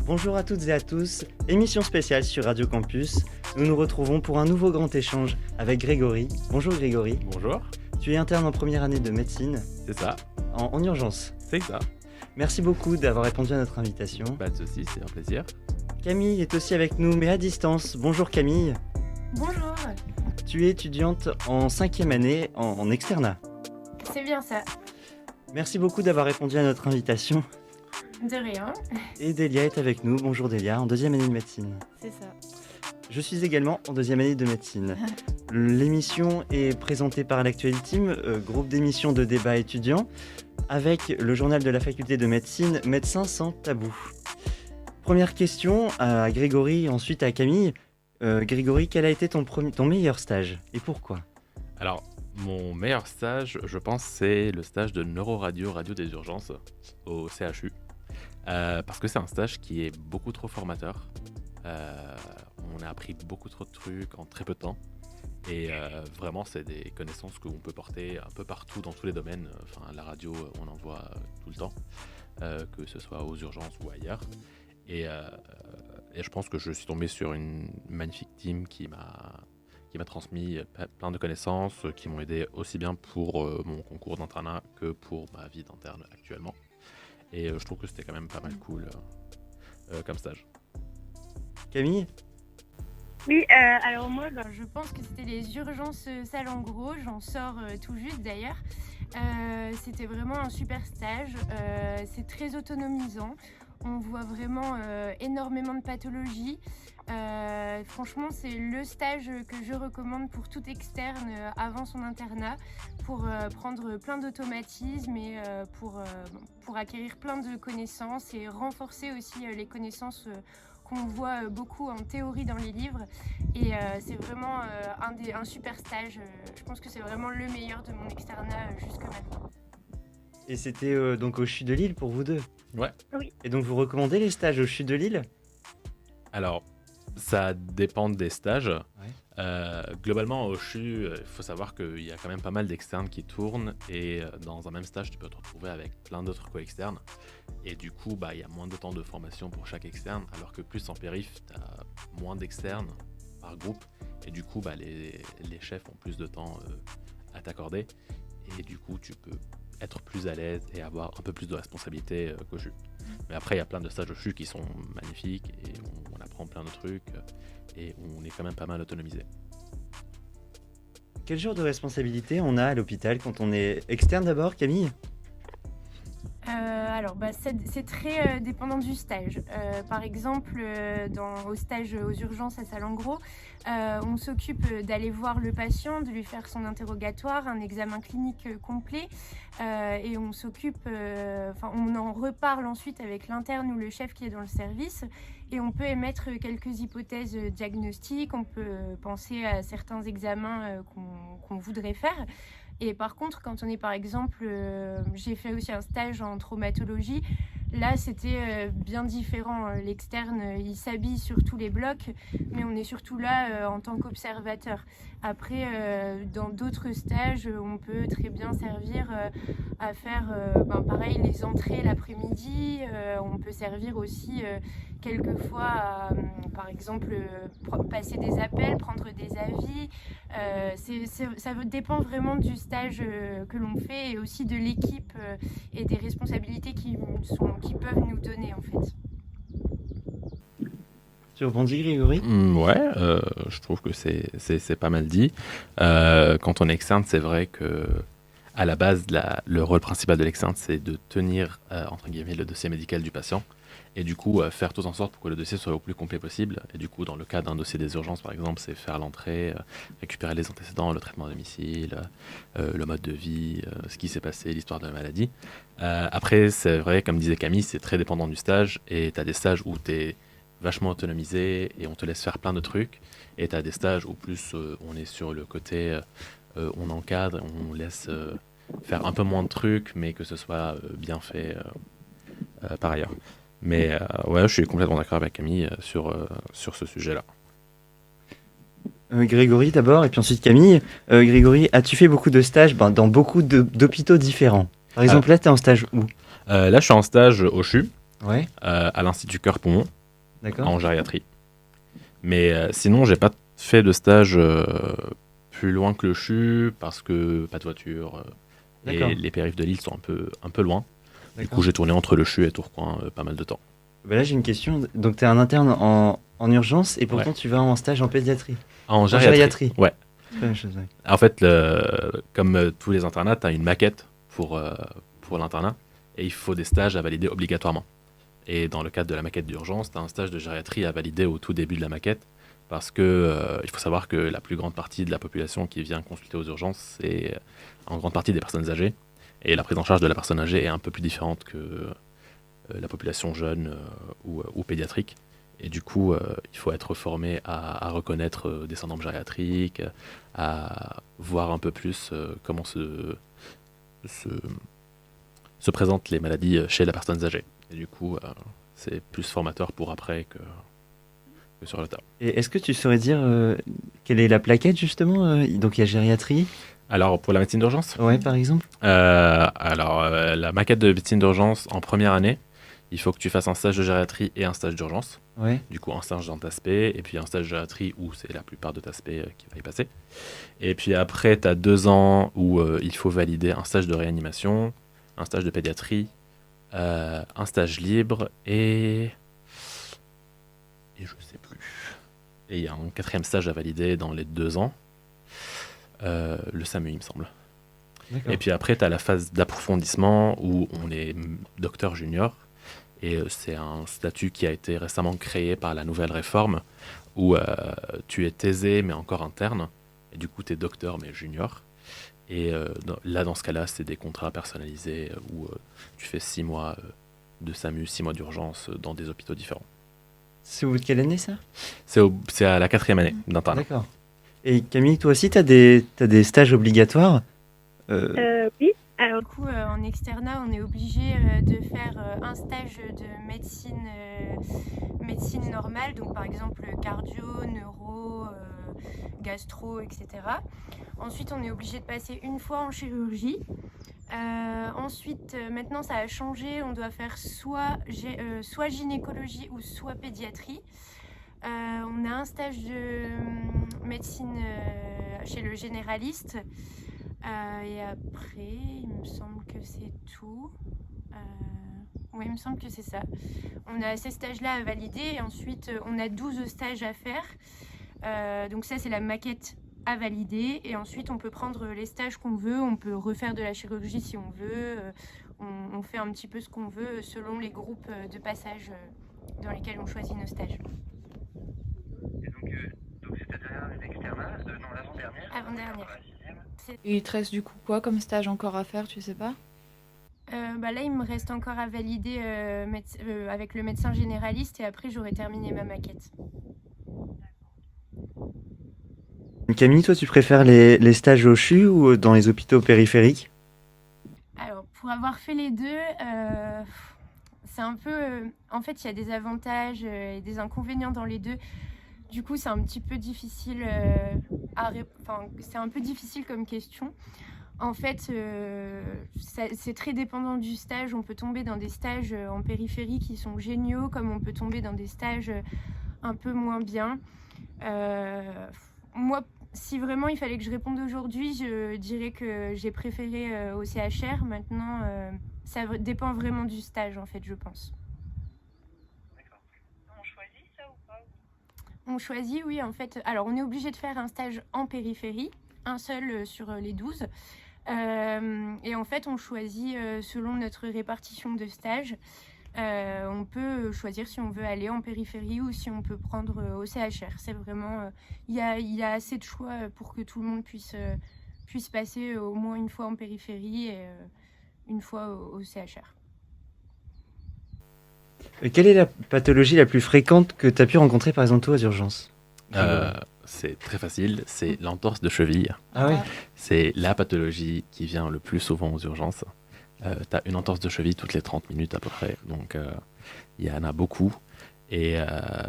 Bonjour à toutes et à tous, émission spéciale sur Radio Campus. Nous nous retrouvons pour un nouveau grand échange avec Grégory. Bonjour Grégory. Bonjour. Tu es interne en première année de médecine. C'est ça. En urgence. C'est ça. Merci beaucoup d'avoir répondu à notre invitation. Pas de soucis, c'est un plaisir. Camille est aussi avec nous, mais à distance. Bonjour Camille. Bonjour. Tu es étudiante en 5e année en externat. C'est bien ça. Merci beaucoup d'avoir répondu à notre invitation. De rien. Et Delia est avec nous. Bonjour Delia, en 2e année de médecine. C'est ça. Je suis également en 2e année de médecine. L'émission est présentée par l'Actuality Team, groupe d'émissions de débat étudiants, avec le journal de la faculté de médecine, Médecins sans tabou. Première question à Grégory, ensuite à Camille. Grégory, quel a été ton meilleur stage et pourquoi ? Alors, mon meilleur stage, je pense, c'est le stage de neuroradio, radio des urgences au CHU. Parce que c'est un stage qui est beaucoup trop formateur. On a appris beaucoup trop de trucs en très peu de temps. Et vraiment, c'est des connaissances qu'on peut porter un peu partout dans tous les domaines. Enfin, la radio, on en voit tout le temps, que ce soit aux urgences ou ailleurs. Et je pense que je suis tombé sur une magnifique team qui m'a transmis plein de connaissances, qui m'ont aidé aussi bien pour mon concours d'internat que pour ma vie d'interne actuellement. Et je trouve que c'était quand même pas mal cool comme stage. Camille ? Oui, alors moi, Je pense que c'était les urgences Salengro, j'en sors tout juste d'ailleurs. C'était vraiment un super stage, c'est très autonomisant. On voit vraiment énormément de pathologies. Franchement, c'est le stage que je recommande pour tout externe avant son internat, pour prendre plein d'automatismes et pour acquérir plein de connaissances et renforcer aussi les connaissances qu'on voit beaucoup en théorie dans les livres. Et c'est vraiment un super stage. Je pense que c'est vraiment le meilleur de mon externat jusque maintenant. Et c'était donc au CHU de Lille pour vous deux ? Ouais. Oui. Et donc vous recommandez les stages au CHU de Lille ? Alors, ça dépend des stages. Ouais. Globalement, au CHU, il faut savoir qu'il y a quand même pas mal d'externes qui tournent. Et dans un même stage, tu peux te retrouver avec plein d'autres co-externes. Et du coup, il y a moins de temps de formation pour chaque externe. Alors que plus en périph', tu as moins d'externes par groupe. Et du coup, les chefs ont plus de temps à t'accorder. Et du coup, tu peux être plus à l'aise et avoir un peu plus de responsabilité qu'au CHU. Mais après, il y a plein de stages au CHU qui sont magnifiques et on apprend plein de trucs et on est quand même pas mal autonomisé. Quel genre de responsabilité on a à l'hôpital quand on est externe d'abord, Camille ? C'est très dépendant du stage. Par exemple, au stage aux urgences à Salengro, on s'occupe d'aller voir le patient, de lui faire son interrogatoire, un examen clinique complet, et on en reparle ensuite avec l'interne ou le chef qui est dans le service, et on peut émettre quelques hypothèses diagnostiques, on peut penser à certains examens qu'on voudrait faire. Et par contre, quand on est par exemple, j'ai fait aussi un stage en traumatologie, là c'était bien différent. L'externe, il s'habille sur tous les blocs, mais on est surtout là en tant qu'observateur. Après, dans d'autres stages, on peut très bien servir à faire pareil, les entrées l'après-midi. On peut servir aussi quelquefois par exemple, passer des appels, prendre des avis. Ça dépend vraiment du stage que l'on fait et aussi de l'équipe et des responsabilités qui peuvent nous donner en fait. Tu rebondis, Grégory ? Ouais, je trouve que c'est pas mal dit. Quand on est externe, c'est vrai que à la base, le rôle principal de l'externe, c'est de tenir entre guillemets le dossier médical du patient. Et du coup, faire tout en sorte pour que le dossier soit au plus complet possible. Et du coup, dans le cas d'un dossier des urgences, par exemple, c'est faire l'entrée, récupérer les antécédents, le traitement à domicile, le mode de vie, ce qui s'est passé, l'histoire de la maladie. Après, c'est vrai, comme disait Camille, c'est très dépendant du stage. Et tu as des stages où tu es vachement autonomisé et on te laisse faire plein de trucs. Et tu as des stages où plus on est sur le côté, on encadre, on laisse faire un peu moins de trucs, mais que ce soit bien fait par ailleurs. Mais ouais, je suis complètement d'accord avec Camille sur ce sujet-là. Grégory d'abord, et puis ensuite Camille. Grégory, as-tu fait beaucoup de stages dans beaucoup d'hôpitaux différents ? Par exemple, là, tu es en stage où ? Là, je suis en stage au CHU, Ouais. à l'Institut Cœur-Poumon. D'accord. en gériatrie. Mais sinon, j'ai pas fait de stage plus loin que le CHU parce que pas de voiture D'accord. et les périphes de Lille sont un peu loin. Du D'accord. coup, j'ai tourné entre le CHU et Tourcoing pas mal de temps. Bah là, j'ai une question. Donc, tu es un interne en urgence et pourtant, Ouais. tu vas en stage en pédiatrie. En gériatrie. Ouais. C'est pas la même chose, ouais. En fait, comme tous les internats, tu as une maquette pour l'internat et il faut des stages à valider obligatoirement. Et dans le cadre de la maquette d'urgence, tu as un stage de gériatrie à valider au tout début de la maquette parce que il faut savoir que la plus grande partie de la population qui vient consulter aux urgences, c'est en grande partie des personnes âgées. Et la prise en charge de la personne âgée est un peu plus différente que la population jeune ou pédiatrique. Et du coup, il faut être formé à reconnaître des syndromes gériatriques, à voir un peu plus comment se présentent les maladies chez la personne âgée. Et du coup, c'est plus formateur pour après que sur le tas. Et est-ce que tu saurais dire quelle est la plaquette, justement Donc, il y a gériatrie, Alors, pour la médecine d'urgence, ouais, par exemple. la maquette de médecine d'urgence en première année, il faut que tu fasses un stage de gériatrie et un stage d'urgence. Ouais. Du coup, un stage dans TASPé, et puis un stage de gériatrie où c'est la plupart de TASPé qui va y passer. Et puis après, tu as 2 ans où il faut valider un stage de réanimation, un stage de pédiatrie, un stage libre et je sais plus. Et il y a un 4e stage à valider dans les 2 ans, le SAMU, il me semble. D'accord. Et puis après, tu as la phase d'approfondissement où on est docteur junior. Et c'est un statut qui a été récemment créé par la nouvelle réforme où tu es thésé mais encore interne. Et du coup, tu es docteur mais junior. Et dans ce cas-là, c'est des contrats personnalisés où tu fais 6 mois de SAMU, 6 mois d'urgence dans des hôpitaux différents. C'est au bout de quelle année, ça? C'est à la 4e année d'internat. D'accord. Et Camille, toi aussi, t'as des stages obligatoires Oui. Alors, Du coup, en externat, on est obligé de faire un stage de médecine normale, donc par exemple cardio, neuro, gastro, etc. Ensuite, on est obligé de passer une fois en chirurgie. Ensuite, maintenant ça a changé, on doit faire soit gynécologie ou soit pédiatrie. On a un stage de médecine chez le généraliste. Et après, il me semble que c'est tout. Oui, il me semble que c'est ça. On a ces stages-là à valider et ensuite on a 12 stages à faire. Donc ça, c'est la maquette à valider et ensuite on peut prendre les stages qu'on veut, on peut refaire de la chirurgie si on veut, on fait un petit peu ce qu'on veut selon les groupes de passage dans lesquels on choisit nos stages. Et donc c'est ta dernière année d'externat, non, l'avant-dernière. Avant-dernière. C'est- Il te reste du coup quoi comme stage encore à faire, tu sais pas? Là, il me reste encore à valider avec le médecin généraliste et après j'aurai terminé ma maquette. Camille, toi, tu préfères les stages au CHU ou dans les hôpitaux périphériques? Alors, pour avoir fait les deux, c'est un peu... en fait, il y a des avantages et des inconvénients dans les deux. Du coup, c'est un petit peu difficile c'est un peu difficile comme question. En fait, c'est très dépendant du stage. On peut tomber dans des stages en périphérie qui sont géniaux, comme on peut tomber dans des stages un peu moins bien. Moi, si vraiment il fallait que je réponde aujourd'hui, je dirais que j'ai préféré au CHR. Maintenant, ça dépend vraiment du stage, en fait, je pense. D'accord. On choisit ça ou pas? On choisit, oui, en fait. Alors, on est obligé de faire un stage en périphérie, un seul sur les 12. Et en fait, on choisit selon notre répartition de stages. On peut choisir si on veut aller en périphérie ou si on peut prendre au CHR. C'est vraiment... Il y a assez de choix pour que tout le monde puisse passer au moins une fois en périphérie et une fois au CHR. Quelle est la pathologie la plus fréquente que tu as pu rencontrer, par exemple, toi, aux urgences? C'est très facile, c'est l'entorse de cheville. Ah ouais. C'est la pathologie qui vient le plus souvent aux urgences. Tu as une entorse de cheville toutes les 30 minutes à peu près, donc il y en a beaucoup. Et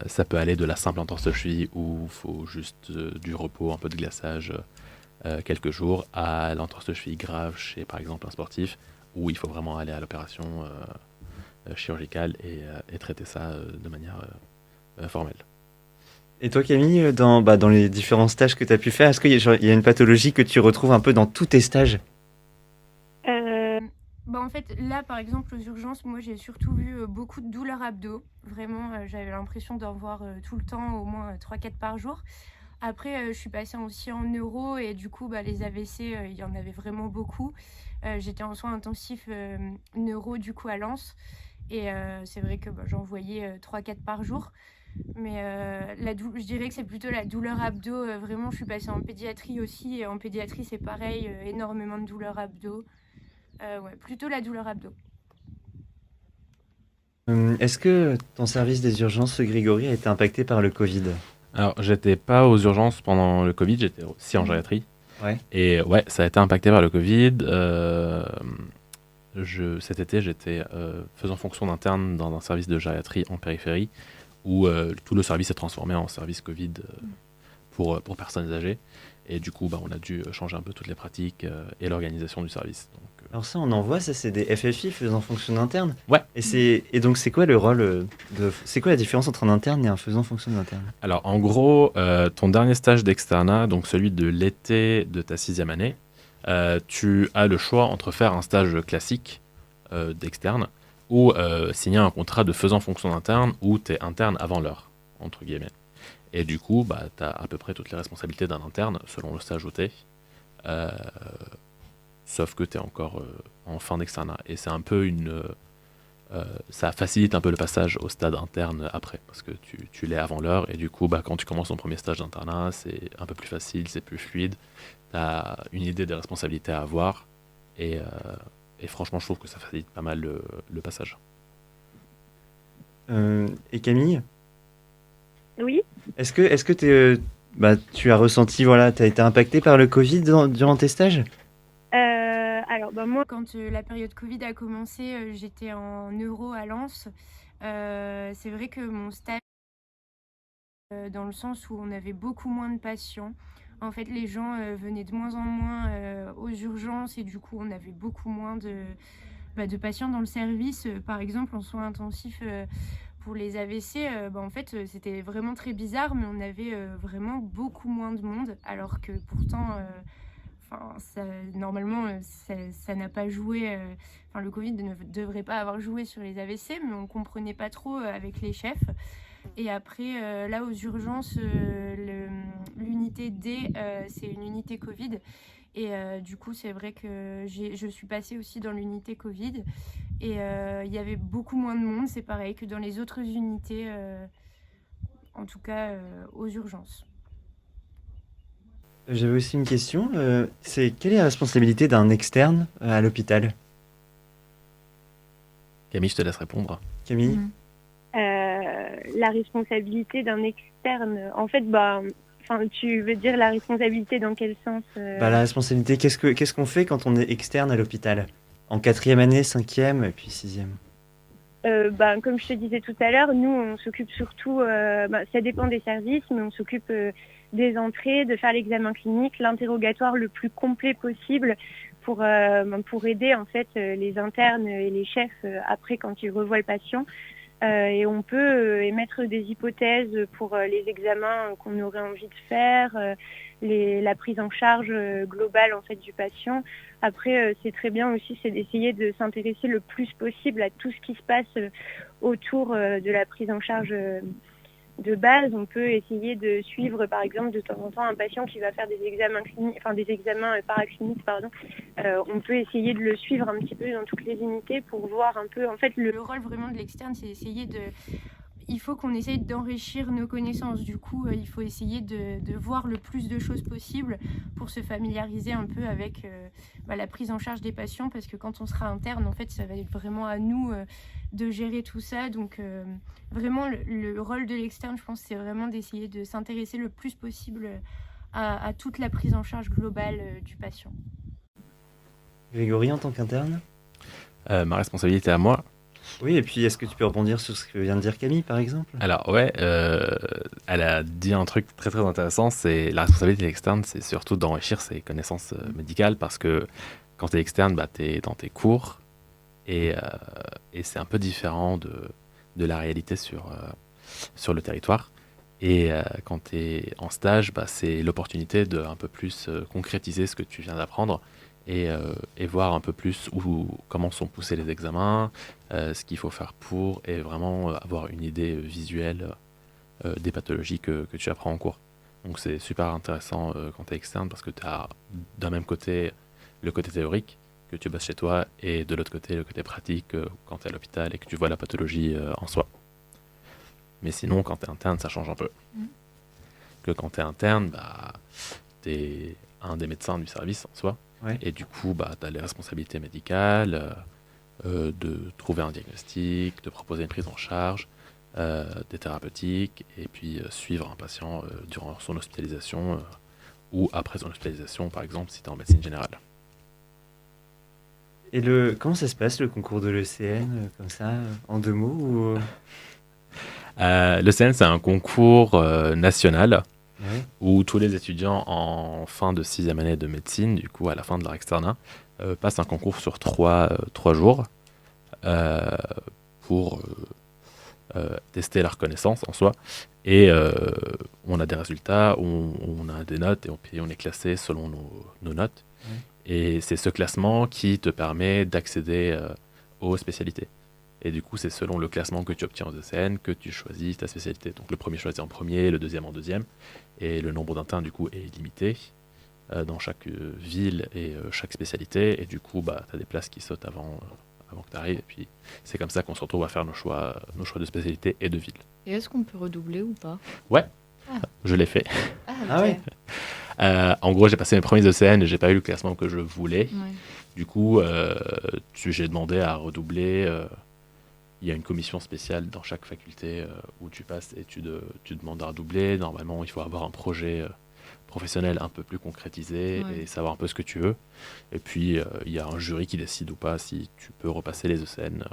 ça peut aller de la simple entorse de cheville où il faut juste du repos, un peu de glaçage, quelques jours, à l'entorse de cheville grave chez par exemple un sportif où il faut vraiment aller à l'opération chirurgicale et traiter ça de manière formel. Et toi, Camille, dans les différents stages que tu as pu faire, est-ce qu'il y a une pathologie que tu retrouves un peu dans tous tes stages? En fait, là, par exemple, aux urgences, moi, j'ai surtout vu beaucoup de douleurs abdos. Vraiment, j'avais l'impression d'en voir tout le temps, au moins 3-4 par jour. Après, je suis passée aussi en neuro et du coup, les AVC, il y en avait vraiment beaucoup. J'étais en soins intensifs neuro, du coup, à Lens. Et c'est vrai que j'en voyais 3-4 par jour. Mais je dirais que c'est plutôt la douleur abdos. Vraiment, je suis passée en pédiatrie aussi. Et en pédiatrie, c'est pareil, énormément de douleurs abdos. Ouais, plutôt la douleur abdos. Est-ce que ton service des urgences, Grégory, a été impacté par le Covid? Alors, j'étais pas aux urgences pendant le Covid, j'étais aussi en gériatrie. Ouais. Et ouais, ça a été impacté par le Covid. Cet été, j'étais faisant fonction d'interne dans un service de gériatrie en périphérie où tout le service s'est transformé en service Covid pour personnes âgées. Et du coup, on a dû changer un peu toutes les pratiques et l'organisation du service. Donc, Alors ça, on en voit, ça c'est des FFI, faisant fonction d'interne. Ouais. Et donc c'est quoi le rôle c'est quoi la différence entre un interne et un faisant fonction d'interne? Alors en gros, ton dernier stage d'externat, donc celui de l'été de ta 6e année, tu as le choix entre faire un stage classique d'externe ou signer un contrat de faisant fonction d'interne où tu es interne avant l'heure, entre guillemets. Et du coup, tu as à peu près toutes les responsabilités d'un interne selon le stage où tu es. Sauf que tu es encore en fin d'externat. Et c'est un peu ça facilite un peu le passage au stade interne après, parce que tu l'es avant l'heure. Et du coup, quand tu commences ton premier stage d'internat, c'est un peu plus facile, c'est plus fluide. Tu as une idée des responsabilités à avoir. Et franchement, je trouve que ça facilite pas mal le passage. Et Camille, Oui. est-ce que tu as ressenti, voilà, tu as été impacté par le Covid durant tes stages? Alors, moi, Quand la période Covid a commencé, j'étais en neuro à Lens. C'est vrai que mon stage, dans le sens où on avait beaucoup moins de patients. En fait, les gens venaient de moins en moins aux urgences et du coup, on avait beaucoup moins de patients dans le service. Par exemple, en soins intensifs pour les AVC, en fait, c'était vraiment très bizarre, mais on avait vraiment beaucoup moins de monde, alors que pourtant, normalement, ça n'a pas joué. Le Covid ne devrait pas avoir joué sur les AVC, mais on ne comprenait pas trop avec les chefs. Et après, là, aux urgences, l'unité D, c'est une unité Covid. Et du coup, c'est vrai que je suis passée aussi dans l'unité Covid. Et il y avait beaucoup moins de monde, c'est pareil que dans les autres unités, en tout cas aux urgences. J'avais aussi une question. Quelle est la responsabilité d'un externe à l'hôpital? Camille, je te laisse répondre. Camille? la responsabilité d'un externe, en fait, tu veux dire la responsabilité dans quel sens La responsabilité, qu'est-ce qu'on fait quand on est externe à l'hôpital? En 4e année, 5e et puis 6e. Comme je te disais tout à l'heure, nous, on s'occupe surtout, ça dépend des services, mais on s'occupe des entrées, de faire l'examen clinique, l'interrogatoire le plus complet possible pour aider en fait les internes et les chefs après quand ils revoient le patient. Et on peut émettre des hypothèses pour les examens qu'on aurait envie de faire, la prise en charge globale en fait du patient. Après, c'est très bien aussi, c'est d'essayer de s'intéresser le plus possible à tout ce qui se passe autour de la prise en charge de base. On peut essayer de suivre, par exemple, de temps en temps un patient qui va faire des examens cliniques, des examens paracliniques, pardon. On peut essayer de le suivre un petit peu dans toutes les unités pour voir un peu, en fait, le rôle vraiment de l'externe, c'est essayer il faut qu'on essaye d'enrichir nos connaissances. Du coup, il faut essayer de voir le plus de choses possible pour se familiariser un peu avec la prise en charge des patients, parce que quand on sera interne, en fait, ça va être vraiment à nous de gérer tout ça. Donc, vraiment, le rôle de l'externe, je pense, c'est vraiment d'essayer de s'intéresser le plus possible à toute la prise en charge globale du patient. Grégory, en tant qu'interne? Ma responsabilité à moi. Oui, et puis est-ce que tu peux rebondir sur ce que vient de dire Camille, par exemple? Alors ouais, elle a dit un truc très très intéressant, c'est la responsabilité externe, c'est surtout d'enrichir ses connaissances médicales, parce que quand tu es externe, tu es dans tes cours et c'est un peu différent de la réalité sur le territoire. Et quand tu es en stage, c'est l'opportunité de un peu plus concrétiser ce que tu viens d'apprendre et voir un peu plus comment sont poussés les examens, ce qu'il faut faire pour, et vraiment avoir une idée visuelle des pathologies que tu apprends en cours. Donc c'est super intéressant quand tu es externe parce que tu as d'un même côté le côté théorique que tu bosses chez toi et de l'autre côté le côté pratique quand tu es à l'hôpital et que tu vois la pathologie en soi. Mais sinon, quand tu es interne, ça change un peu. Que quand tu es interne, tu es un des médecins du service en soi. Ouais. Et du coup, tu as les responsabilités médicales, de trouver un diagnostic, de proposer une prise en charge, des thérapeutiques, et puis suivre un patient durant son hospitalisation ou après son hospitalisation, par exemple, si tu es en médecine générale. Et comment ça se passe, le concours de l'ECN, comme ça, en 2 mots ou... L'ECN, c'est un concours national Ouais. où tous les étudiants en fin de 6e année de médecine, du coup à la fin de leur externat, passent un concours sur 3 jours pour tester leurs connaissances en soi. Et on a des résultats, on a des notes et puis on est classé selon nos notes. Ouais. Et c'est ce classement qui te permet d'accéder aux spécialités. Et du coup, c'est selon le classement que tu obtiens aux ECN que tu choisis ta spécialité. Donc le premier choisi en premier, le deuxième en deuxième. Et le nombre d'internes, du coup, est limité dans chaque ville et chaque spécialité. Et du coup, tu as des places qui sautent avant que tu arrives. Et puis, c'est comme ça qu'on se retrouve à faire nos choix de spécialité et de ville. Et est-ce qu'on peut redoubler ou pas? Je l'ai fait. Ah ok. ouais. En gros, j'ai passé mes premiers ECN et j'ai pas eu le classement que je voulais. Ouais. Du coup, j'ai demandé à redoubler. Il y a une commission spéciale dans chaque faculté où tu passes et tu demandes à redoubler. Normalement, il faut avoir un projet professionnel un peu plus concrétisé Ouais. et savoir un peu ce que tu veux. Et puis, il y a un jury qui décide ou pas si tu peux repasser les ECN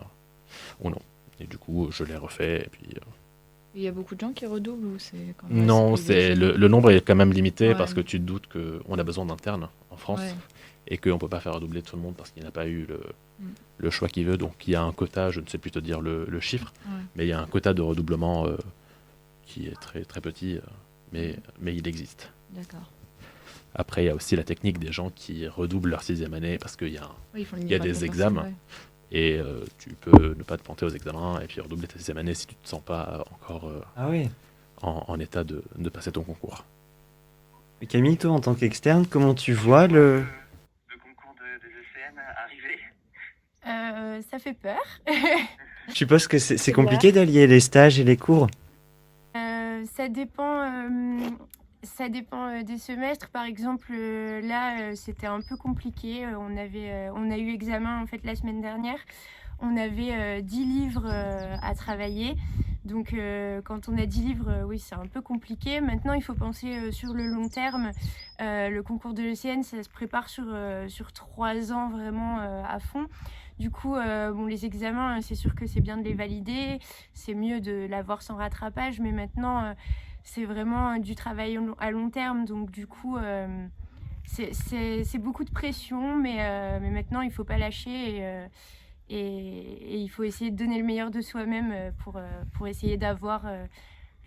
ou non. Et du coup, je l'ai refait. Et puis, Il y a beaucoup de gens qui redoublent ou c'est quand même non, assez léger? le nombre est quand même limité Ouais. parce que tu te doutes qu'on a besoin d'internes en France. Ouais. Et qu'on ne peut pas faire redoubler tout le monde parce qu'il n'a pas eu le choix qu'il veut. Donc il y a un quota, je ne sais plus te dire le chiffre, Ouais. mais il y a un quota de redoublement qui est très, très petit, mais il existe. D'accord. Après, il y a aussi la technique des gens qui redoublent leur 6e année parce qu'il y a Oui, ils font le Il y a niveau des de examens. ouais. et tu peux ne pas te planter aux examens et puis redoubler ta 6e année si tu ne te sens pas encore Ah ouais. en état de passer ton concours. Et Camille, toi, en tant qu'externe, comment tu vois le concours des ECN arriver. Ça fait peur. Tu penses que c'est compliqué d'allier les stages et les cours? Ça dépend des semestres. Par exemple, là, c'était un peu compliqué. On a eu examen en fait la semaine dernière. On avait 10 livres à travailler. Donc, quand on a 10 livres, oui, c'est un peu compliqué. Maintenant, il faut penser sur le long terme. Le concours de l'ECN, ça se prépare sur 3 ans vraiment à fond. Du coup, les examens, c'est sûr que c'est bien de les valider. C'est mieux de l'avoir sans rattrapage. Mais maintenant, c'est vraiment du travail à long terme. Donc, du coup, c'est beaucoup de pression. Mais maintenant, il ne faut pas lâcher. Et il faut essayer de donner le meilleur de soi-même pour essayer d'avoir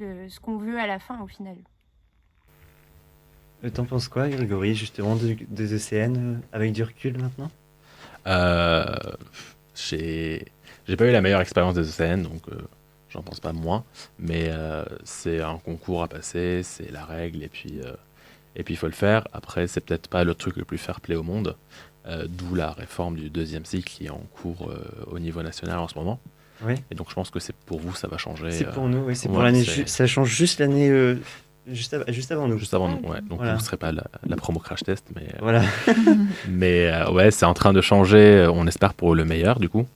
ce qu'on veut à la fin, au final. T'en penses quoi, Grégory, justement, des ECN avec du recul maintenant? J'ai pas eu la meilleure expérience des ECN, donc j'en pense pas moins, mais c'est un concours à passer, c'est la règle, et puis il faut le faire. Après, c'est peut-être pas le truc le plus fair-play au monde, d'où la réforme du 2e cycle qui est en cours au niveau national en ce moment. Oui. Et donc je pense que c'est pour vous, ça va changer. C'est pour nous, oui, c'est pour ouais, l'année. c'est- Ça change juste l'année juste avant nous. Juste avant nous, ouais. Donc Voilà. vous ne serez pas la promo crash test, mais Voilà. ouais, c'est en train de changer, on espère pour le meilleur du coup,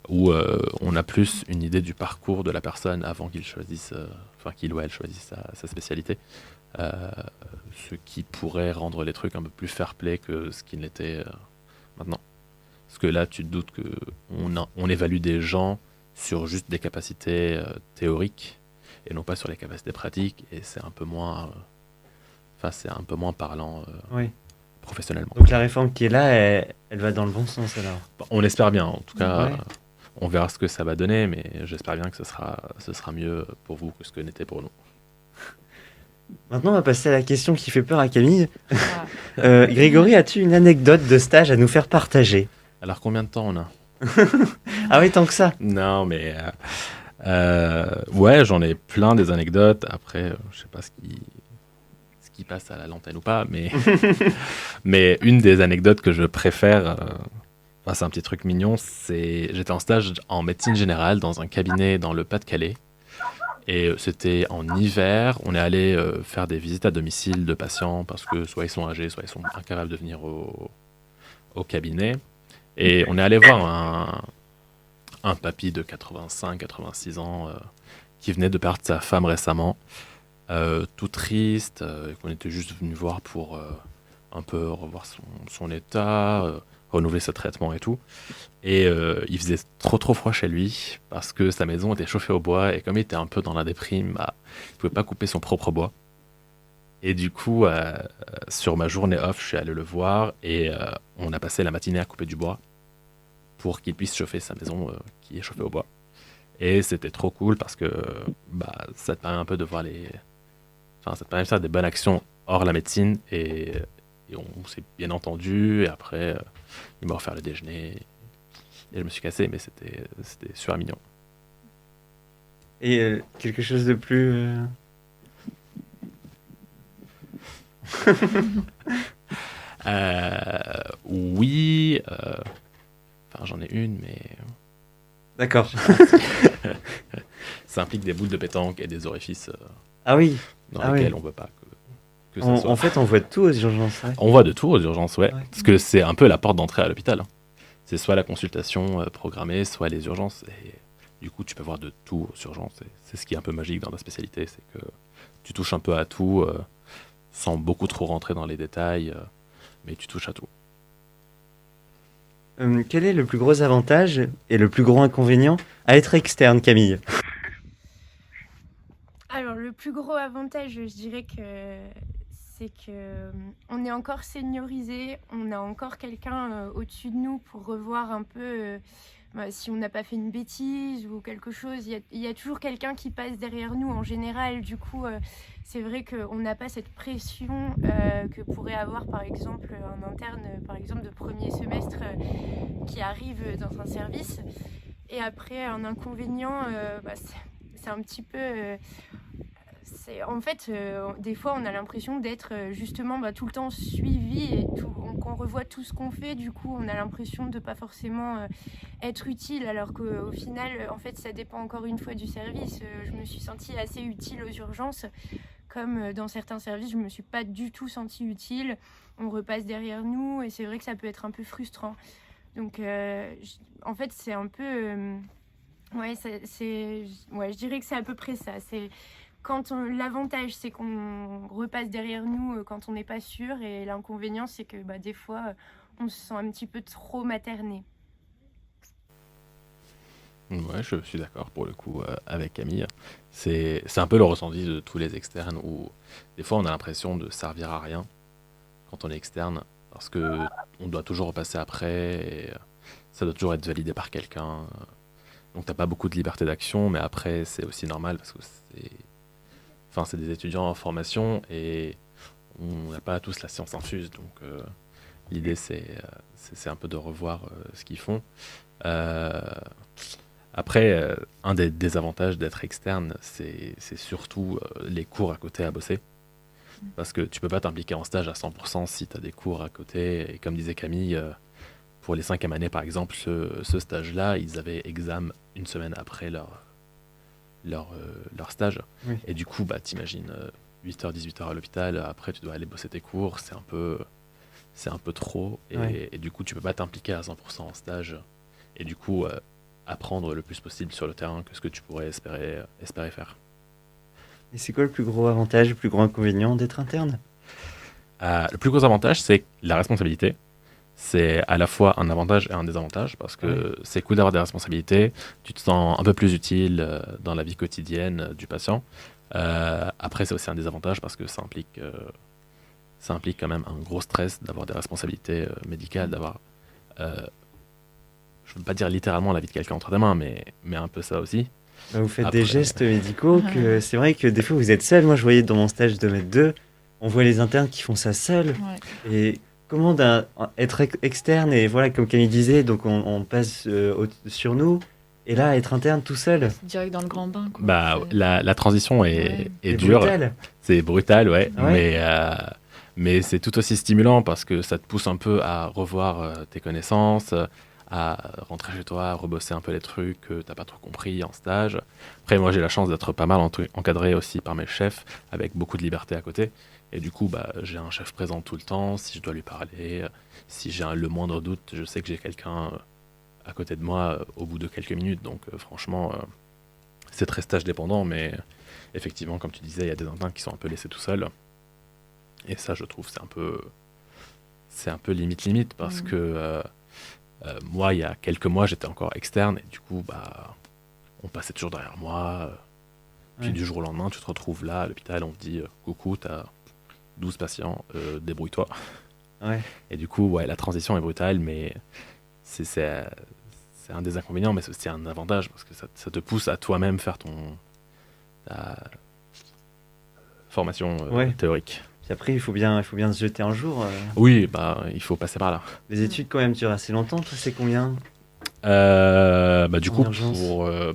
où on a plus une idée du parcours de la personne avant qu'il choisisse, qu'il ou elle choisisse sa spécialité, ce qui pourrait rendre les trucs un peu plus fair-play que ce qui l'était maintenant. Parce que là, tu te doutes qu'on évalue des gens sur juste des capacités théoriques et non pas sur les capacités pratiques, et c'est un peu moins, parlant Oui. professionnellement. Donc la réforme qui est là, elle va dans le bon sens alors. On espère bien, en tout cas. Ouais. On verra ce que ça va donner, mais j'espère bien que ce sera mieux pour vous que ce que n'était pour nous. Maintenant, on va passer à la question qui fait peur à Camille. Ah. Grégory, as-tu une anecdote de stage à nous faire partager? Alors combien de temps on a? Ah oui, tant que ça. Non, mais ouais, j'en ai plein des anecdotes. Après, je sais pas ce qui passe à l'antenne ou pas, mais une des anecdotes que je préfère, c'est un petit truc mignon, c'est j'étais en stage en médecine générale dans un cabinet dans le Pas-de-Calais. Et c'était en hiver, on est allé faire des visites à domicile de patients parce que soit ils sont âgés, soit ils sont incapables de venir au cabinet. Et on est allé voir un papy de 85-86 ans qui venait de perdre sa femme récemment, tout triste, qu'on était juste venu voir pour un peu revoir son état, renouveler ses traitements et tout. Et il faisait trop froid chez lui parce que sa maison était chauffée au bois et comme il était un peu dans la déprime, il pouvait pas couper son propre bois. Et du coup, sur ma journée off, je suis allé le voir et on a passé la matinée à couper du bois pour qu'il puisse chauffer sa maison qui est chauffée au bois. Et c'était trop cool parce que ça te permet un peu de voir ça te permet de faire des bonnes actions hors la médecine et on s'est bien entendu et après il m'a offert le déjeuner et je me suis cassé mais c'était super mignon. Et quelque chose de plus... Oui, j'en ai une mais D'accord. ça implique des boules de pétanque et des orifices Ah oui. dans lesquels on veut pas que ça soit. En fait, on voit tout aux urgences. Ouais. On voit de tout aux urgences, ouais. Ouais. Parce que c'est un peu la porte d'entrée à l'hôpital. C'est soit la consultation programmée, soit les urgences. Et du coup, tu peux voir de tout aux urgences. Et c'est ce qui est un peu magique dans la spécialité, c'est que tu touches un peu à tout, sans beaucoup trop rentrer dans les détails, mais tu touches à tout. Quel est le plus gros avantage et le plus gros inconvénient à être externe, Camille? Alors, le plus gros avantage, je dirais que c'est que on est encore seniorisé, on a encore quelqu'un au-dessus de nous pour revoir un peu si on n'a pas fait une bêtise ou quelque chose. Il y a toujours quelqu'un qui passe derrière nous en général. Du coup, c'est vrai qu'on n'a pas cette pression que pourrait avoir par exemple un interne, par exemple de premier semestre qui arrive dans un service. Et après, un inconvénient, c'est un petit peu... en fait, des fois, on a l'impression d'être justement tout le temps suivi et qu'on revoit tout ce qu'on fait. Du coup, on a l'impression de ne pas forcément être utile, alors qu'au final, en fait, ça dépend encore une fois du service. Je me suis sentie assez utile aux urgences, comme dans certains services, je ne me suis pas du tout sentie utile. On repasse derrière nous et c'est vrai que ça peut être un peu frustrant. Donc, en fait, c'est un peu... je dirais que c'est à peu près ça. L'avantage, c'est qu'on repasse derrière nous quand on n'est pas sûr, et l'inconvénient, c'est que des fois, on se sent un petit peu trop materné. Ouais, je suis d'accord pour le coup avec Camille. C'est un peu le ressenti de tous les externes où des fois on a l'impression de servir à rien quand on est externe parce que on doit toujours repasser après et ça doit toujours être validé par quelqu'un. Donc t'as pas beaucoup de liberté d'action, mais après c'est aussi normal parce que c'est des étudiants en formation et on n'a pas tous la science infuse. Donc l'idée c'est un peu de revoir ce qu'ils font. Après, un des désavantages d'être externe, c'est surtout les cours à côté à bosser. Parce que tu peux pas t'impliquer en stage à 100% si tu as des cours à côté. Et comme disait Camille, pour les 5e années par exemple, ce stage-là, ils avaient examen une semaine après leur stage. Oui. Et du coup, t'imagines 8h, 18h à l'hôpital, après tu dois aller bosser tes cours, c'est un peu trop. Et du coup, tu peux pas t'impliquer à 100% en stage. Et du coup... apprendre le plus possible sur le terrain que ce que tu pourrais espérer faire. Et c'est quoi le plus gros avantage, le plus gros inconvénient d'être interne? Le plus gros avantage, c'est la responsabilité. C'est à la fois un avantage et un désavantage parce que c'est cool d'avoir des responsabilités. Tu te sens un peu plus utile dans la vie quotidienne du patient. Après, c'est aussi un désavantage parce que ça implique quand même un gros stress d'avoir des responsabilités médicales, d'avoir je veux pas dire littéralement la vie de quelqu'un entre tes mains, mais un peu ça aussi. Bah, vous faites Après- des gestes médicaux que c'est vrai que des fois vous êtes seul. Moi je voyais dans mon stage de mètre 2, on voit les internes qui font ça seuls. Ouais. Et comment être externe et voilà, comme Camille disait, donc on passe sur nous, et là être interne tout seul. C'est direct dans le grand bain, quoi. Bah, C'est- la transition Ouais. est C'est dure. brutal. C'est brutal, ouais. Ouais. Mais c'est tout aussi stimulant parce que ça te pousse un peu à revoir tes connaissances, à rentrer chez toi, à rebosser un peu les trucs que t'as pas trop compris en stage. Après, moi, j'ai la chance d'être pas mal encadré aussi par mes chefs, avec beaucoup de liberté à côté. Et du coup, bah, j'ai un chef présent tout le temps, si je dois lui parler, si j'ai le moindre doute, je sais que j'ai quelqu'un à côté de moi au bout de quelques minutes. Donc, franchement, c'est très stage dépendant, mais effectivement, comme tu disais, il y a des internes qui sont un peu laissés tout seuls. Et ça, je trouve, c'est un peu limite parce que moi, il y a quelques mois, j'étais encore externe et du coup, bah, on passait toujours derrière moi. Puis Ouais. du jour au lendemain, tu te retrouves là à l'hôpital, on te dit coucou, t'as 12 patients, débrouille-toi. Ouais. Et du coup, ouais, la transition est brutale, mais c'est un des inconvénients, mais c'est aussi un avantage parce que ça te pousse à toi-même faire ta formation Ouais. théorique. Puis après il faut bien se jeter un jour. Oui, bah, il faut passer par là. Les études quand même durent assez longtemps. Toi c'est combien? Bah, du En coup, urgence.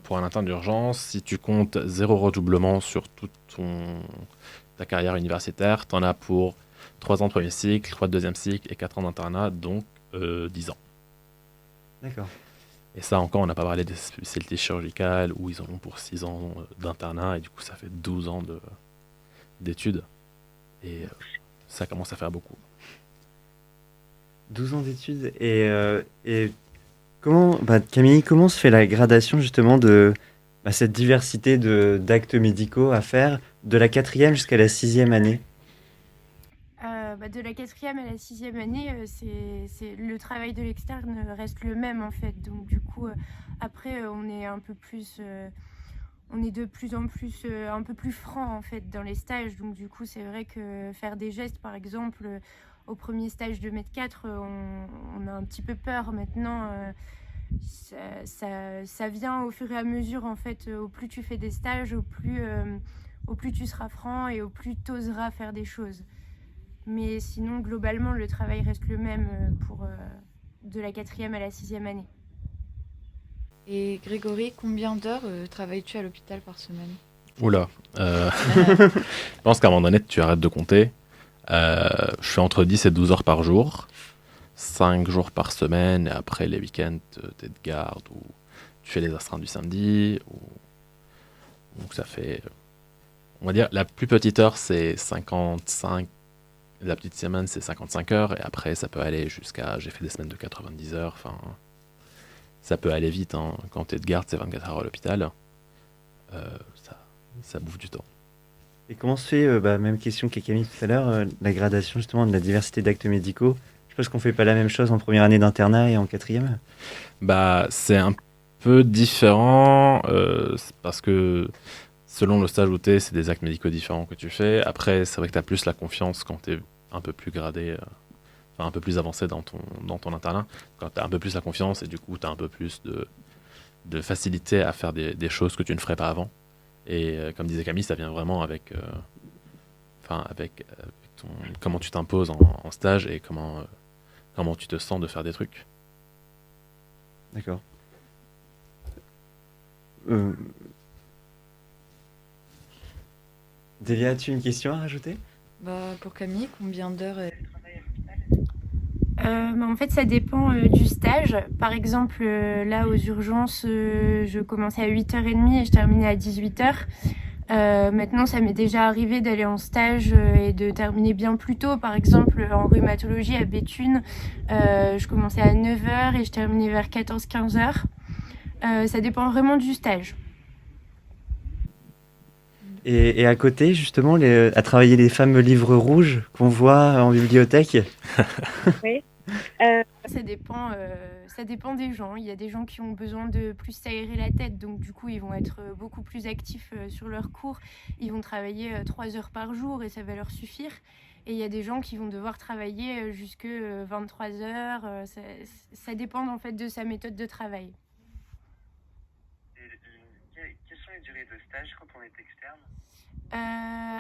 pour un interne d'urgence, si tu comptes 0 redoublement sur toute ta carrière universitaire, tu en as pour 3 ans de premier cycle, 3 de deuxième cycle et 4 ans d'internat, donc 10 ans. D'accord. Et ça encore, on n'a pas parlé des spécialités chirurgicales où ils en ont pour 6 ans d'internat et du coup ça fait 12 ans d'études. Et ça commence à faire beaucoup. 12 ans d'études et comment, Camille, comment se fait la gradation justement de cette diversité d'actes médicaux à faire de la 4e jusqu'à la 6e année? De la 4e à la 6e année, le travail de l'externe reste le même en fait. Donc du coup, après, on est un peu plus, on est de plus en plus un peu plus franc en fait dans les stages. Donc du coup, c'est vrai que faire des gestes, par exemple, au premier stage de mètre 4, on a un petit peu peur maintenant. Ça vient au fur et à mesure en fait. Au plus tu fais des stages, au plus tu seras franc et au plus tu oseras faire des choses. Mais sinon, globalement, le travail reste le même pour de la 4e à la 6e année. Et Grégory, combien d'heures travailles-tu à l'hôpital par semaine? Oula. Je pense qu'à un moment donné, tu arrêtes de compter. Je fais entre 10 et 12 heures par jour, 5 jours par semaine, et après les week-ends, t'es de garde, ou tu fais les astreintes du samedi, donc ça fait, on va dire, la plus petite heure, c'est 55, la petite semaine, c'est 55 heures, et après, ça peut aller jusqu'à, j'ai fait des semaines de 90 heures, enfin, ça peut aller vite, hein. Quand t'es de garde, c'est 24 heures à l'hôpital, ça bouffe du temps. Et comment se fait, même question qu'à Camille tout à l'heure, la gradation justement de la diversité d'actes médicaux? Je pense qu'on fait pas la même chose en première année d'internat et en 4e. Bah, c'est un peu différent parce que selon le stage où t'es, c'est des actes médicaux différents que tu fais. Après, c'est vrai que tu as plus la confiance quand tu es un peu plus gradé, enfin un peu plus avancé dans ton internat. Quand tu as un peu plus la confiance et du coup, tu as un peu plus de facilité à faire des choses que tu ne ferais pas avant. Et comme disait Camille, ça vient vraiment avec comment tu t'imposes en stage et comment tu te sens de faire des trucs. D'accord. Delia, as-tu une question à rajouter? Pour Camille, combien d'heures En fait, ça dépend du stage. Par exemple, là, aux urgences, je commençais à 8h30 et je terminais à 18h. Maintenant, ça m'est déjà arrivé d'aller en stage et de terminer bien plus tôt. Par exemple, en rhumatologie à Béthune, je commençais à 9h et je terminais vers 14-15h. Ça dépend vraiment du stage. Et à côté, justement, à travailler les fameux livres rouges qu'on voit en bibliothèque? Oui. Ça dépend des gens. Il y a des gens qui ont besoin de plus s'aérer la tête, donc du coup, ils vont être beaucoup plus actifs sur leurs cours. Ils vont travailler 3 heures par jour et ça va leur suffire. Et il y a des gens qui vont devoir travailler jusque 23 heures. Ça dépend en fait de sa méthode de travail. Quelles sont les durées de stage quand on est externe?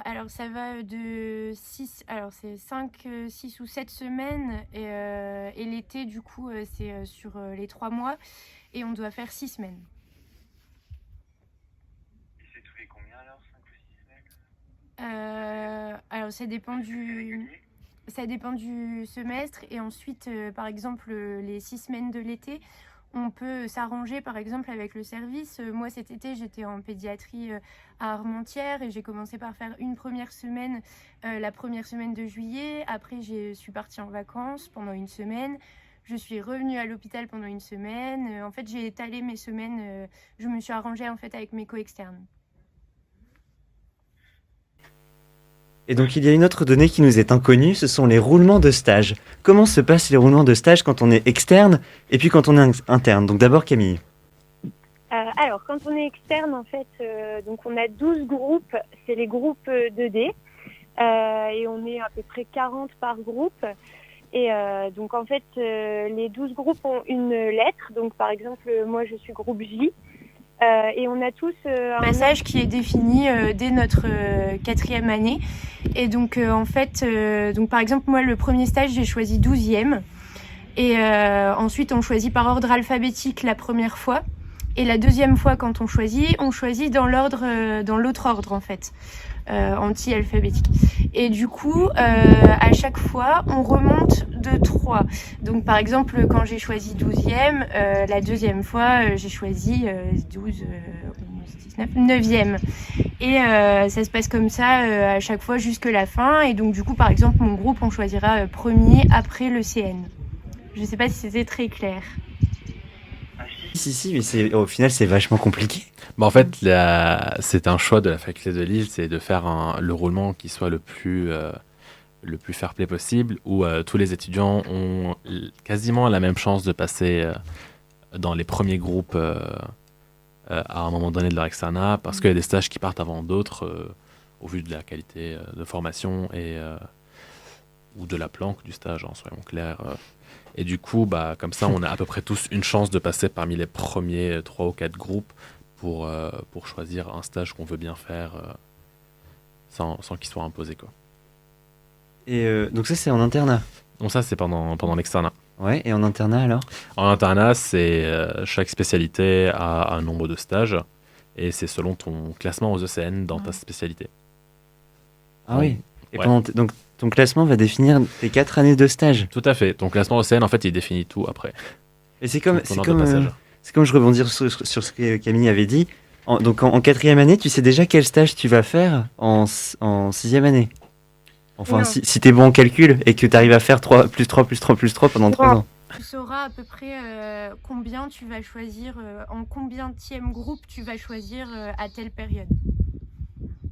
Alors ça va de 6, alors c'est 5, 6 ou 7 semaines et l'été du coup c'est sur les 3 mois et on doit faire 6 semaines. Et c'est tous les combien alors? 5 ou 6 semaines? Alors ça dépend du semestre et ensuite par exemple les 6 semaines de l'été on peut s'arranger par exemple avec le service. Moi cet été j'étais en pédiatrie à Armentières et j'ai commencé par faire une première semaine, la première semaine de juillet. Après je suis partie en vacances pendant une semaine. Je suis revenue à l'hôpital pendant une semaine. En fait j'ai étalé mes semaines. Je me suis arrangée en fait avec mes co-externes. Et donc il y a une autre donnée qui nous est inconnue, ce sont les roulements de stage. Comment se passent les roulements de stage quand on est externe et puis quand on est interne? Donc d'abord Camille. Alors, quand on est externe, en fait, donc on a 12 groupes, c'est les groupes 2D, et on est à peu près 40 par groupe. Et donc, en fait, les 12 groupes ont une lettre. Donc, par exemple, moi, je suis groupe J. Et on a tous un passage qui est défini dès notre 4e année. Et donc, en fait, donc, par exemple, moi, le premier stage, j'ai choisi 12e. Et ensuite, on choisit par ordre alphabétique la première fois. Et la deuxième fois, quand on choisit dans l'ordre, dans l'autre ordre, en fait, anti-alphabétique. Et du coup, à chaque fois, on remonte de 3. Donc, par exemple, quand j'ai choisi 12e, la deuxième fois, j'ai choisi 12, 11, 19, 9e. Et ça se passe comme ça à chaque fois jusque la fin. Et donc, du coup, par exemple, mon groupe, on choisira premier après le CN. Je ne sais pas si c'était très clair. Si, mais au final c'est vachement compliqué. Bah, en fait, c'est un choix de la faculté de Lille, c'est de faire le roulement qui soit le plus fair-play possible, où tous les étudiants ont quasiment la même chance de passer dans les premiers groupes à un moment donné de leur externat, parce qu'il y a des stages qui partent avant d'autres, au vu de la qualité de formation ou de la planque du stage, soyons clairs. Et du coup, bah, comme ça, on a à peu près tous une chance de passer parmi les premiers 3 ou 4 groupes pour choisir un stage qu'on veut bien faire sans qu'il soit imposé, quoi. Et donc ça c'est en internat. Donc ça, c'est pendant l'externat. Ouais, et en internat alors? En internat, c'est chaque spécialité a un nombre de stages et c'est selon ton classement aux ECN dans ta spécialité. Ah oui. Et ouais. donc ton classement va définir tes 4 années de stage. Tout à fait. Ton classement OCN, en fait, il définit tout après. Et c'est comme passage. C'est comme je rebondis sur ce que Camille avait dit. Donc en 4e année, tu sais déjà quel stage tu vas faire en 6e année. Enfin, Non. si t'es bon en calcul et que tu arrives à faire 3 plus 3 plus 3 plus 3 pendant 3 ans. Tu sauras à peu près combien tu vas choisir, en combienième groupe tu vas choisir à telle période.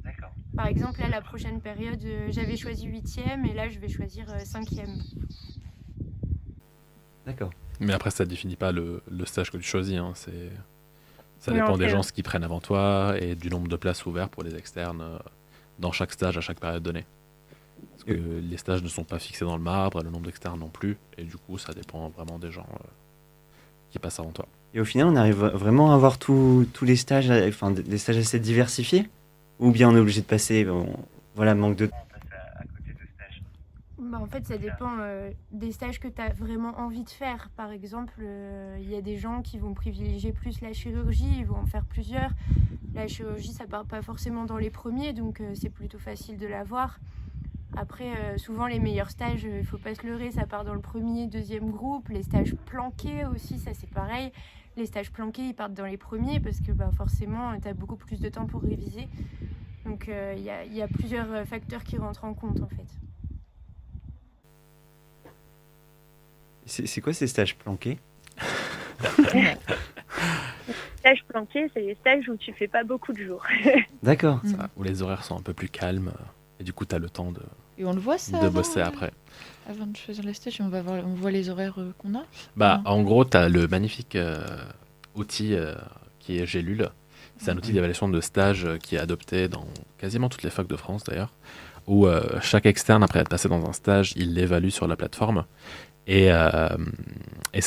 D'accord. Par exemple, là, la prochaine période, j'avais choisi 8e et là, je vais choisir 5e. D'accord. Mais après, ça ne définit pas le stage que tu choisis. Ça Non, dépend des c'est gens vrai. ce qu'ils prennent avant toi et du nombre de places ouvertes pour les externes dans chaque stage à chaque période donnée. Parce que les stages ne sont pas fixés dans le marbre, le nombre d'externes non plus. Et du coup, ça dépend vraiment des gens qui passent avant toi. Et au final, on arrive vraiment à avoir tous les stages, enfin des stages assez diversifiés? Ou bien on est obligé de passer, voilà, manque de... On passe à côté de stage. Bah, en fait, ça dépend des stages que tu as vraiment envie de faire. Par exemple, il y a des gens qui vont privilégier plus la chirurgie, ils vont en faire plusieurs. La chirurgie, ça part pas forcément dans les premiers, donc c'est plutôt facile de l'avoir. Après, souvent les meilleurs stages, il faut pas se leurrer, ça part dans le premier, deuxième groupe. Les stages planqués aussi, ça c'est pareil. Les stages planqués, ils partent dans les premiers parce que bah, forcément, tu as beaucoup plus de temps pour réviser. Donc il y a plusieurs facteurs qui rentrent en compte en fait. C'est quoi ces stages planqués? stage planqué, c'est les stages où tu fais pas beaucoup de jours. D'accord. Où les horaires sont un peu plus calmes et du coup, tu as le temps Et on le voit ça de avant, bosser après. Avant de choisir les stages, on voit les horaires qu'on a. Bah, en gros, tu as le magnifique outil qui est Gélule C'est un outil d'évaluation de stage qui est adopté dans quasiment toutes les facs de France d'ailleurs, où chaque externe, après être passé dans un stage, il l'évalue sur la plateforme. Et ça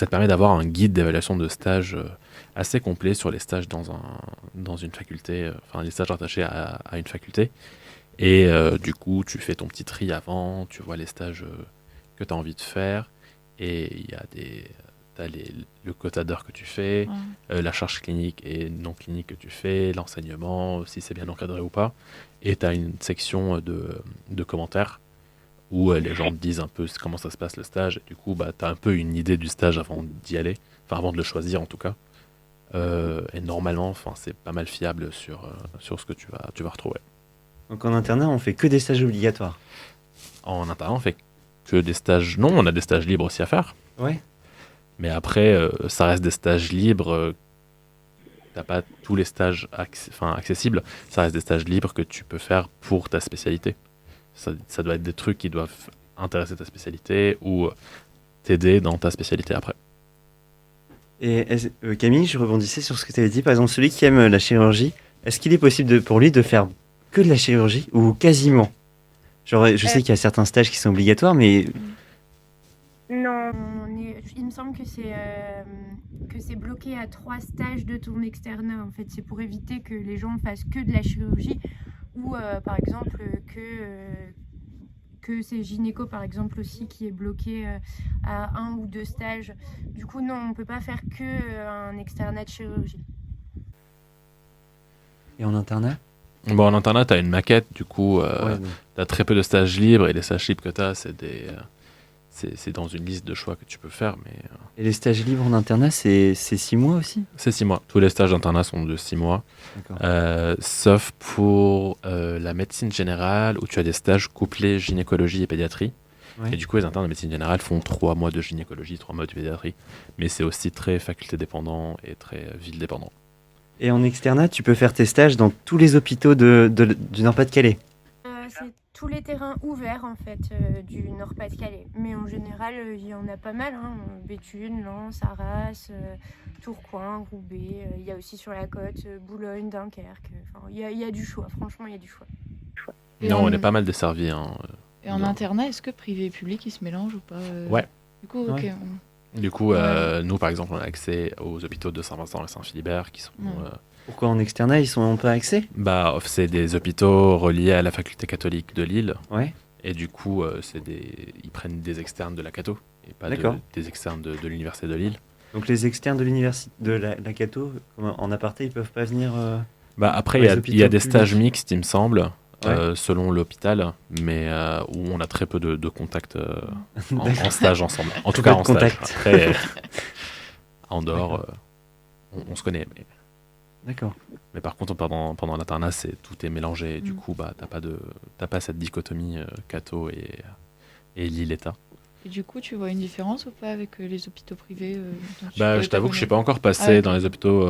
te permet d'avoir un guide d'évaluation de stage assez complet sur les stages dans une faculté, les stages rattachés à une faculté. Et du coup, tu fais ton petit tri avant, tu vois les stages que tu as envie de faire, et il y a t'as le quota d'heures que tu fais, la charge clinique et non clinique que tu fais, l'enseignement, si c'est bien encadré ou pas. Et tu as une section de commentaires où les gens te disent un peu comment ça se passe le stage. Et du coup, tu as un peu une idée du stage avant d'y aller, enfin avant de le choisir en tout cas. Et normalement, c'est pas mal fiable sur ce que tu vas retrouver. Donc en internat, on fait que des stages obligatoires. En internat, on fait que des stages. Non, on a des stages libres aussi à faire. Ouais. Mais après, ça reste des stages libres. T'as pas tous les stages accessibles. Ça reste des stages libres que tu peux faire pour ta spécialité. Ça doit être des trucs qui doivent intéresser ta spécialité ou t'aider dans ta spécialité après. Et Camille, je rebondissais sur ce que tu avais dit. Par exemple, celui qui aime la chirurgie, est-ce qu'il est possible pour lui de faire que de la chirurgie ou quasiment? Genre, je sais qu'il y a certains stages qui sont obligatoires, mais Non. Il me semble que c'est bloqué à 3 stages de ton externat. En fait, c'est pour éviter que les gens fassent que de la chirurgie ou par exemple que c'est gynéco par exemple aussi qui est bloqué à 1 ou 2 stages. Du coup, non, on peut pas faire que un externat de chirurgie. et en internat? Bon, en internat, t'as une maquette, du coup, Ouais, t'as très peu de stages libres et les stages libres que t'as, c'est dans une liste de choix que tu peux faire, mais Et les stages libres en internat, c'est 6 mois aussi? c'est 6 mois. Tous les stages d'internat sont de 6 mois, D'accord. sauf pour la médecine générale où tu as des stages couplés gynécologie et pédiatrie. Ouais. Et du coup, les internes de médecine générale font 3 mois de gynécologie, 3 mois de pédiatrie. Mais c'est aussi très faculté dépendant et très ville dépendant. Et en externat, tu peux faire tes stages dans tous les hôpitaux du Nord-Pas-de-Calais. C'est tous les terrains ouverts en fait du Nord-Pas-de-Calais. Mais en général, il y en a pas mal. Béthune, Lens, Arras, Tourcoing, Roubaix. Il y a aussi sur la côte Boulogne, Dunkerque. Il y a du choix. Franchement, il y a du choix. Et Non, en- on est pas mal desservis. Et en Non. internat, est-ce que privé et public, ils se mélangent ou pas Ouais. Du coup, ok. Ouais. Du coup, Ouais. nous, par exemple, on a accès aux hôpitaux de Saint-Vincent et Saint-Philibert qui sont... Ouais. Pourquoi en externat, ils sont pas accès? c'est des hôpitaux reliés à la faculté catholique de Lille. Ouais. Et du coup, ils prennent des externes de la Cato et pas D'accord. des externes de l'université de Lille. Donc les externes de l'université de la Cato, en aparté, ils peuvent pas venir. Après, Ouais, il y a les hôpitaux des publics. stages mixtes, il me semble, Ouais. selon l'hôpital, mais où on a très peu de contacts en stage ensemble. En tout Peu cas, de en stage. contacts. Après, en dehors, on se connaît. D'accord. Mais par contre, pendant l'internat, tout est mélangé. Du Mm. coup, t'as pas cette dichotomie Cato et Lille-État. Et du coup, tu vois une différence ou pas avec les hôpitaux privés dont tu Je peux t'avoue que je suis t'abonner pas encore passé Ah, ok. dans les hôpitaux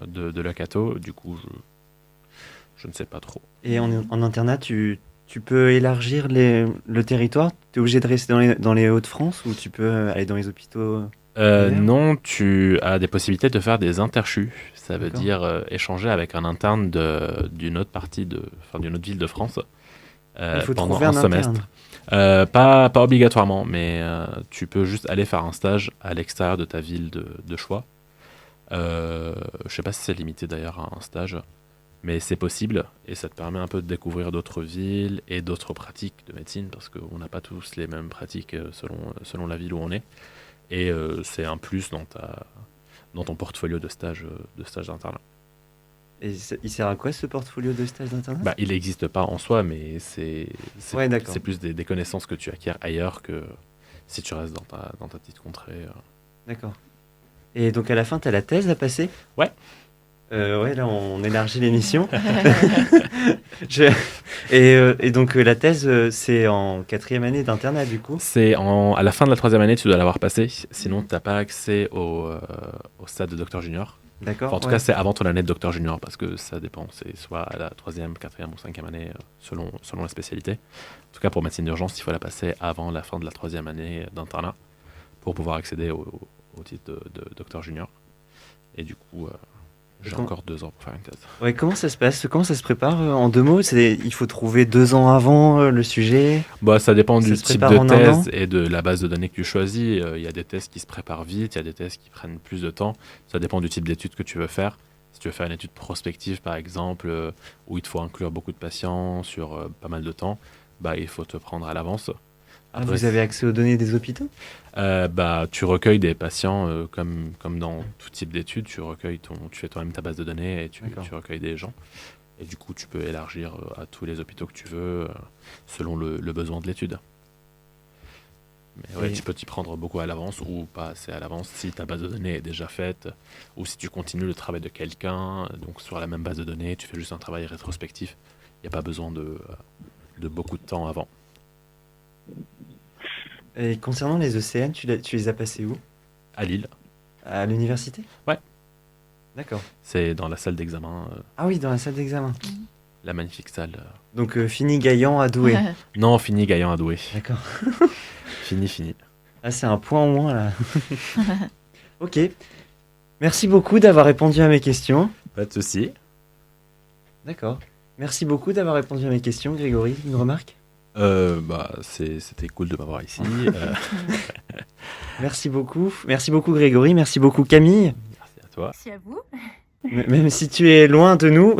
de la Cato. Du coup, je ne sais pas trop. Et en internat, tu peux élargir le territoire? Tu es obligé de rester dans les Hauts-de-France ou tu peux aller dans les hôpitaux? Ailleurs Non, tu as des possibilités de faire des interchus. Ça veut D'accord. dire échanger avec un interne d'une autre d'une autre ville de France Il faut pendant trouver un un semestre. interne. Pas obligatoirement, mais tu peux juste aller faire un stage à l'extérieur de ta ville de choix. Je sais pas si c'est limité d'ailleurs à un stage, mais c'est possible et ça te permet un peu de découvrir d'autres villes et d'autres pratiques de médecine parce qu'on n'a pas tous les mêmes pratiques selon la ville où on est. Et c'est un plus dans ton portfolio de stage d'internat. Et il sert à quoi ce portfolio de stage d'internat? Il n'existe pas en soi, mais c'est Ouais, d'accord. plus des connaissances que tu acquiers ailleurs que si tu restes dans ta petite contrée. D'accord. Et donc à la fin, tu as la thèse à passer? Ouais. Ouais, là on élargit l'émission. Et donc la thèse, c'est en 4e année d'internat du coup? C'est à la fin de la 3e année, tu dois l'avoir passé, sinon tu n'as pas accès au stade de docteur junior. D'accord. Enfin, en tout ouais. cas, c'est avant ton année de docteur junior parce que ça dépend. C'est soit à la 3e, 4e ou 5e année selon la spécialité. En tout cas, pour médecine d'urgence, il faut la passer avant la fin de la 3e année d'internat pour pouvoir accéder au titre de docteur junior. Et du coup, J'ai Quand- encore 2 ans pour faire une thèse. Ouais, comment ça se passe? Comment ça se prépare en 2 mots? Il faut trouver 2 ans avant le sujet. Bah, ça dépend Ça du se type prépare de en un an? thèse et de la base de données que tu choisis. Il y a des thèses qui se préparent vite, il y a des thèses qui prennent plus de temps. Ça dépend du type d'étude que tu veux faire. Si tu veux faire une étude prospective, par exemple, où il te faut inclure beaucoup de patients sur pas mal de temps, bah, il faut te prendre à l'avance. Ah, vous avez accès aux données des hôpitaux? Bah, tu recueilles des patients comme dans tout type d'études. Tu fais toi-même ta base de données et D'accord. tu recueilles des gens. Et du coup, tu peux élargir à tous les hôpitaux que tu veux selon le besoin de l'étude. Mais ouais, Et- tu peux t'y prendre beaucoup à l'avance ou pas assez à l'avance si ta base de données est déjà faite ou si tu continues le travail de quelqu'un. Donc sur la même base de données, tu fais juste un travail rétrospectif. Il n'y a pas besoin de beaucoup de temps avant. Et concernant les ECN, tu les as passés où? À Lille, À l'université? Ouais. D'accord. c'est dans la salle d'examen, Ah oui, dans la salle d'examen. la magnifique salle. Donc fini Gaillan à Douai. Non, fini Gaillan à Douai. D'accord. Fini. Ah, c'est un point en moins là. Ok. Merci beaucoup d'avoir répondu à mes questions. Pas de souci. D'accord. Merci beaucoup d'avoir répondu à mes questions, Grégory. Une remarque? Bah, c'était cool de m'avoir ici. Merci beaucoup. Merci beaucoup, Grégory. Merci beaucoup, Camille. Merci à toi. Merci à vous. Même si tu es loin de nous,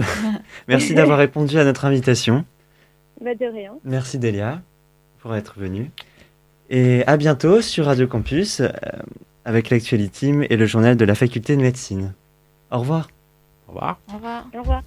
merci d'avoir répondu à notre invitation. Bah, de rien. Merci, Delia, pour être venue. Et à bientôt sur Radio Campus avec l'Actuality Team et le journal de la faculté de médecine. Au revoir. Au revoir. Au revoir. Au revoir.